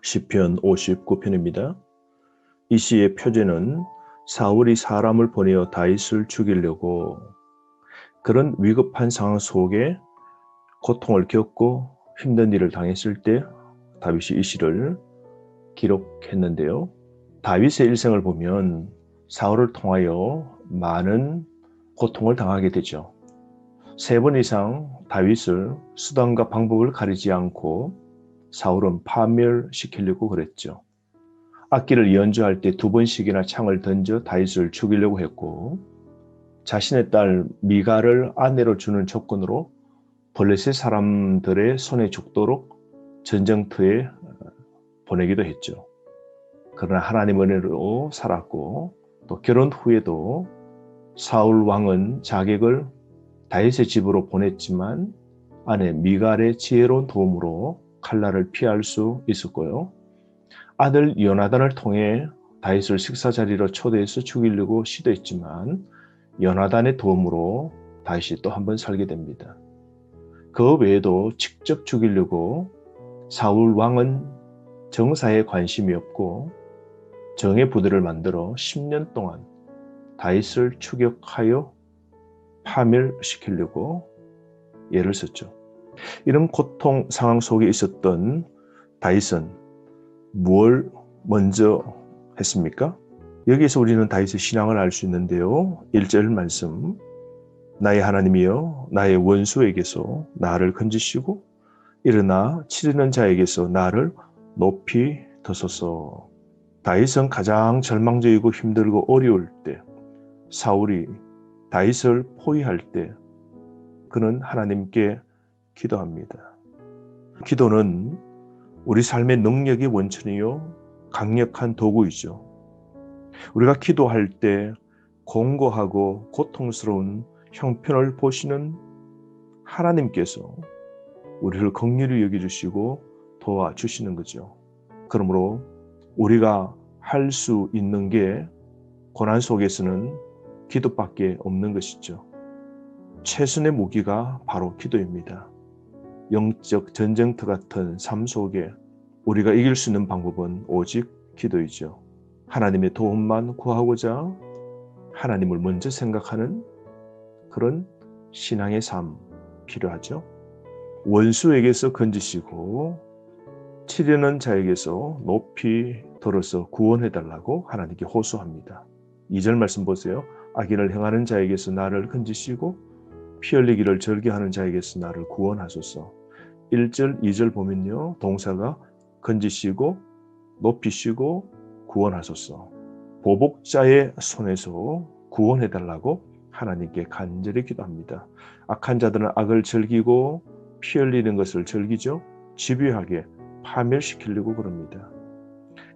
시편 59편입니다. 이 시의 표제는 사울이 사람을 보내어 다윗을 죽이려고 그런 위급한 상황 속에 고통을 겪고 힘든 일을 당했을 때 다윗이 이 시를 기록했는데요. 다윗의 일생을 보면 사울을 통하여 많은 고통을 당하게 되죠. 3번 이상 다윗을 수단과 방법을 가리지 않고 사울은 파멸시키려고 그랬죠. 악기를 연주할 때 2번씩이나 창을 던져 다윗을 죽이려고 했고, 자신의 딸 미갈을 아내로 주는 조건으로 블레셋 사람들의 손에 죽도록 전쟁터에 보내기도 했죠. 그러나 하나님 은혜로 살았고, 또 결혼 후에도 사울 왕은 자객을 다윗의 집으로 보냈지만 아내 미갈의 지혜로운 도움으로 칼날을 피할 수 있었고요. 아들 요나단을 통해 다윗을 식사 자리로 초대해서 죽이려고 시도했지만 요나단의 도움으로 다윗이 또 한 번 살게 됩니다. 그 외에도 직접 죽이려고 사울 왕은 정사에 관심이 없고 정예 부대를 만들어 10년 동안 다윗을 추격하여 파멸시키려고 애를 썼죠. 이런 고통 상황 속에 있었던 다윗은 뭘 먼저 했습니까? 여기에서 우리는 다윗의 신앙을 알 수 있는데요. 1절 말씀, 나의 하나님이여 나의 원수에게서 나를 건지시고 일어나 치르는 자에게서 나를 높이 드소서. 다윗은 가장 절망적이고 힘들고 어려울 때, 사울이 다윗을 포위할 때 그는 하나님께 기도합니다. 기도는 우리 삶의 능력의 원천이요 강력한 도구이죠. 우리가 기도할 때 공고하고 고통스러운 형편을 보시는 하나님께서 우리를 긍휼히 여겨주시고 도와주시는 거죠. 그러므로 우리가 할 수 있는 게 고난 속에서는 기도밖에 없는 것이죠. 최선의 무기가 바로 기도입니다. 영적 전쟁터 같은 삶 속에 우리가 이길 수 있는 방법은 오직 기도이죠. 하나님의 도움만 구하고자 하나님을 먼저 생각하는 그런 신앙의 삶 필요하죠. 원수에게서 건지시고 치려는 자에게서 높이 들어서 구원해달라고 하나님께 호소합니다. 2절 말씀 보세요. 악인을 행하는 자에게서 나를 건지시고 피 흘리기를 절개하는 자에게서 나를 구원하소서. 1절, 2절 보면요. 동사가 건지시고 높이시고 구원하소서. 보복자의 손에서 구원해달라고 하나님께 간절히 기도합니다. 악한 자들은 악을 즐기고 피 흘리는 것을 즐기죠. 집요하게 파멸시키려고 그럽니다.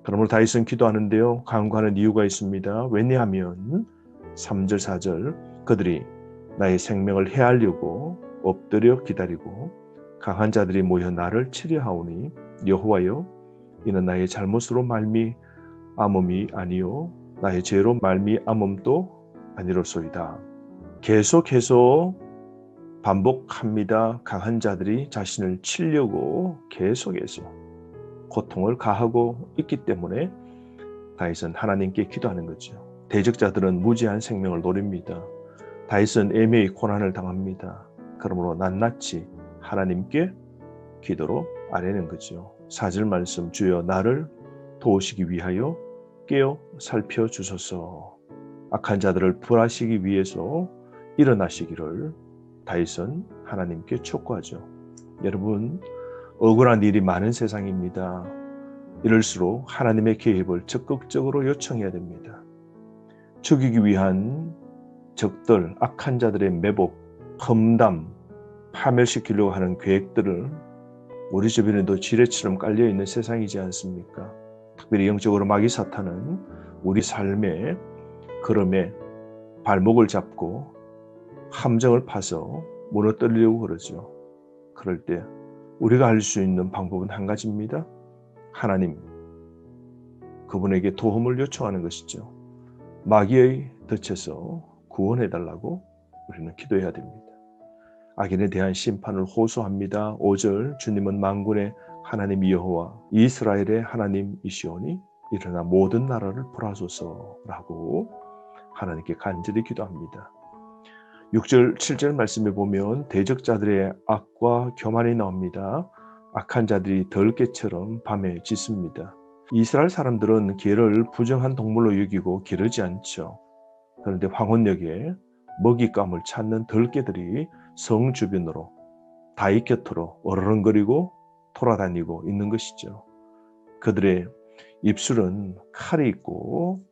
그러므로 다윗은 기도하는데요. 간구하는 이유가 있습니다. 왜냐하면 3절, 4절 그들이 나의 생명을 해하려고 엎드려 기다리고 강한 자들이 모여 나를 치려하오니 여호와여 이는 나의 잘못으로 말미암음이 아니요 나의 죄로 말미암음도 아니로소이다. 계속해서 반복합니다. 강한 자들이 자신을 치려고 계속해서 고통을 가하고 있기 때문에 다윗은 하나님께 기도하는 거죠. 대적자들은 무지한 생명을 노립니다. 다윗은 애매히 고난을 당합니다. 그러므로 낱낱이 하나님께 기도로 아뢰는 거죠. 4절 말씀, 주여 나를 도우시기 위하여 깨어 살펴주소서. 악한 자들을 벌하시기 위해서 일어나시기를 다윗은 하나님께 촉구하죠. 여러분, 억울한 일이 많은 세상입니다. 이럴수록 하나님의 개입을 적극적으로 요청해야 됩니다. 죽이기 위한 적들, 악한 자들의 매복, 험담, 파멸시키려고 하는 계획들을 우리 주변에도 지뢰처럼 깔려있는 세상이지 않습니까? 특별히 영적으로 마귀 사탄은 우리 삶의 걸음에 발목을 잡고 함정을 파서 무너뜨리려고 그러죠. 그럴 때 우리가 할 수 있는 방법은 한 가지입니다. 하나님, 그분에게 도움을 요청하는 것이죠. 마귀의 덫에서 구원해달라고 우리는 기도해야 됩니다. 악인에 대한 심판을 호소합니다. 5절, 주님은 만군의 하나님 여호와 이스라엘의 하나님이시오니 일어나 모든 나라를 벌하소서라고 하나님께 간절히 기도합니다. 6절, 7절 말씀에 보면 대적자들의 악과 교만이 나옵니다. 악한 자들이 덜개처럼 밤에 짖습니다. 이스라엘 사람들은 개를 부정한 동물로 여기고 기르지 않죠. 그런데 황혼역에 먹잇감을 찾는 덜개들이 성 주변으로 다윗 곁으로 어르렁거리고 돌아다니고 있는 것이죠. 그들의 입술은 칼이 있고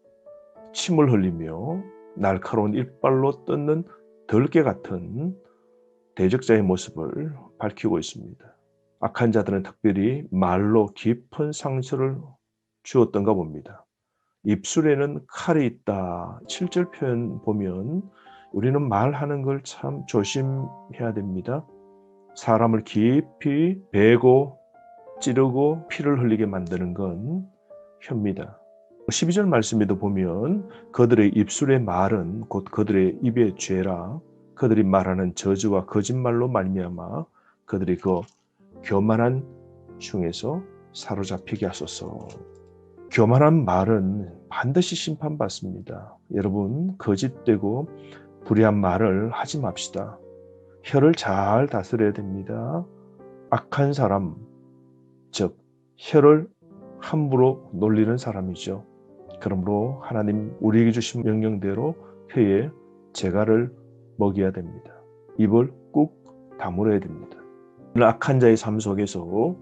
침을 흘리며 날카로운 이빨로 뜯는 덜개 같은 대적자의 모습을 밝히고 있습니다. 악한 자들은 특별히 말로 깊은 상처를 주었던가 봅니다. 입술에는 칼이 있다. 7절 표현 보면 우리는 말하는 걸 참 조심해야 됩니다. 사람을 깊이 베고 찌르고 피를 흘리게 만드는 건 혀입니다. 12절 말씀에도 보면 그들의 입술의 말은 곧 그들의 입의 죄라. 그들이 말하는 저주와 거짓말로 말미암아 그들이 그 교만한 중에서 사로잡히게 하소서. 교만한 말은 반드시 심판받습니다. 여러분, 거짓되고 불의한 말을 하지 맙시다. 혀를 잘 다스려야 됩니다. 악한 사람, 즉 혀를 함부로 놀리는 사람이죠. 그러므로 하나님 우리에게 주신 명령대로 혀에 재갈을 먹여야 됩니다. 입을 꾹 다물어야 됩니다. 악한 자의 삶 속에서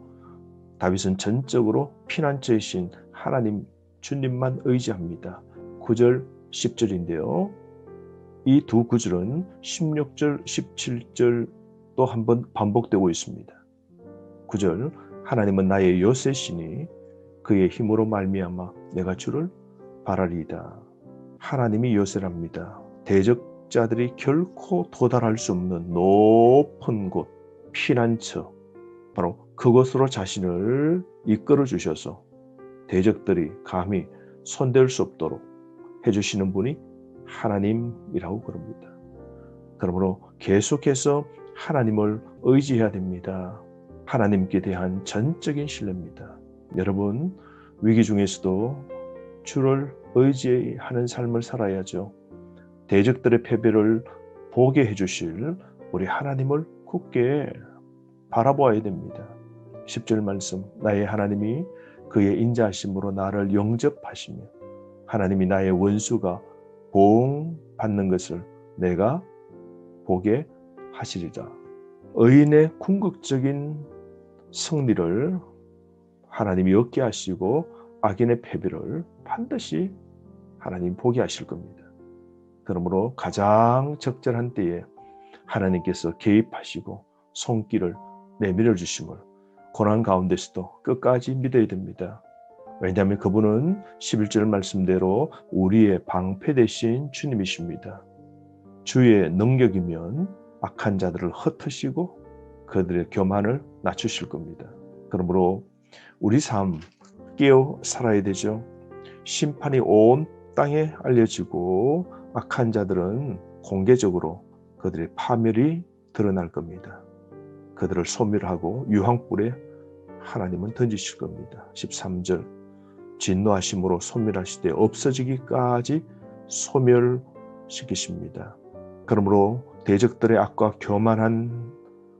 다윗은 전적으로 피난처이신 하나님 주님만 의지합니다. 9절 10절인데요. 이 두 구절은 16절 17절 또 한 번 반복되고 있습니다. 9절 하나님은 나의 요새시니 그의 힘으로 말미암아 내가 주를 바라리이다. 하나님이 요새랍니다. 대적자들이 결코 도달할 수 없는 높은 곳, 피난처, 바로 그곳으로 자신을 이끌어 주셔서 대적들이 감히 손댈 수 없도록 해주시는 분이 하나님이라고 그럽니다. 그러므로 계속해서 하나님을 의지해야 됩니다. 하나님께 대한 전적인 신뢰입니다. 여러분, 위기 중에서도 주를 의지하는 삶을 살아야죠. 대적들의 패배를 보게 해주실 우리 하나님을 굳게 바라보아야 됩니다. 10절 말씀, 나의 하나님이 그의 인자하심으로 나를 영접하시며 하나님이 나의 원수가 보응받는 것을 내가 보게 하시리라. 의인의 궁극적인 승리를 하나님이 얻게 하시고 악인의 패배를 반드시 하나님 보게 하실 겁니다. 그러므로 가장 적절한 때에 하나님께서 개입하시고 손길을 내밀어 주심을 고난 가운데서도 끝까지 믿어야 됩니다. 왜냐하면 그분은 11절 말씀대로 우리의 방패 되신 주님이십니다. 주의 능력이면 악한 자들을 흩으시고 그들의 교만을 낮추실 겁니다. 그러므로 우리 삶 깨어 살아야 되죠. 심판이 온 땅에 알려지고 악한 자들은 공개적으로 그들의 파멸이 드러날 겁니다. 그들을 소멸하고 유황불에 하나님은 던지실 겁니다. 13절 진노하심으로 소멸하시되 없어지기까지 소멸시키십니다. 그러므로 대적들의 악과 교만한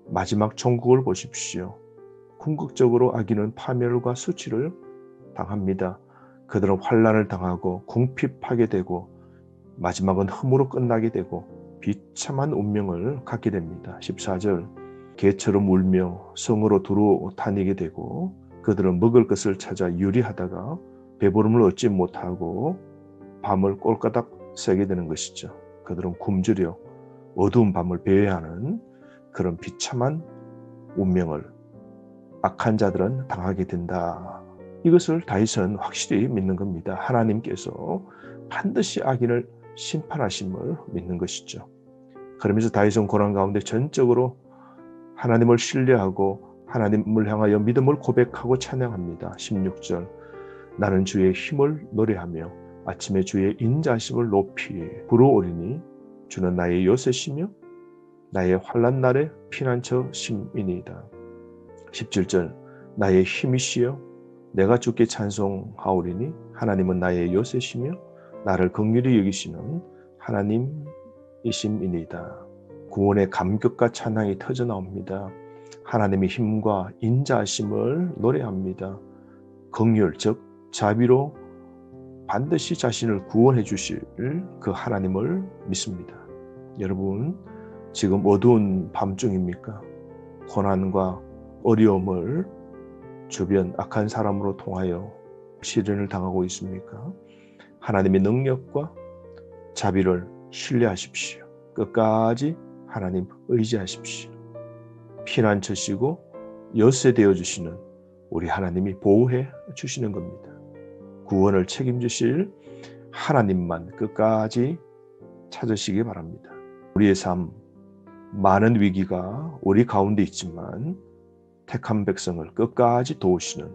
마지막 종국을 보십시오. 궁극적으로 악인은 파멸과 수치를 당합니다. 그들은 환난을 당하고 궁핍하게 되고 마지막은 흠으로 끝나게 되고 비참한 운명을 갖게 됩니다. 14절 개처럼 울며 성으로 두루 다니게 되고 그들은 먹을 것을 찾아 유리하다가 배부름을 얻지 못하고 밤을 꼴까닥 새게 되는 것이죠. 그들은 굶주려 어두운 밤을 배회하는 그런 비참한 운명을 악한 자들은 당하게 된다. 이것을 다윗은 확실히 믿는 겁니다. 하나님께서 반드시 악인을 심판하심을 믿는 것이죠. 그러면서 다윗은 고난 가운데 전적으로 하나님을 신뢰하고 하나님을 향하여 믿음을 고백하고 찬양합니다. 16절 나는 주의 힘을 노래하며 아침에 주의 인자하심을 높이 부르오리니 주는 나의 요새시며 나의 환난 날의 피난처 심이니이다. 17절 나의 힘이시여 내가 주께 찬송하오리니 하나님은 나의 요새시며 나를 긍휼히 여기시는 하나님이심이니이다. 구원의 감격과 찬양이 터져나옵니다. 하나님의 힘과 인자하심을 노래합니다. 긍휼 즉 자비로 반드시 자신을 구원해 주실 그 하나님을 믿습니다. 여러분 지금 어두운 밤중입니까? 고난과 어려움을 주변 악한 사람으로 통하여 시련을 당하고 있습니까? 하나님의 능력과 자비를 신뢰하십시오. 끝까지 하나님 의지하십시오. 피난처시고 여세 되어주시는 우리 하나님이 보호해 주시는 겁니다. 구원을 책임지실 하나님만 끝까지 찾으시기 바랍니다. 우리의 삶, 많은 위기가 우리 가운데 있지만 택한 백성을 끝까지 도우시는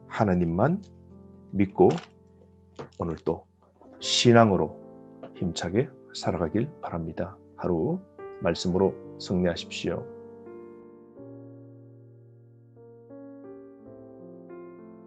하나님만 믿고 오늘도 신앙으로 힘차게 살아가길 바랍니다. 하루 말씀으로 승리하십시오.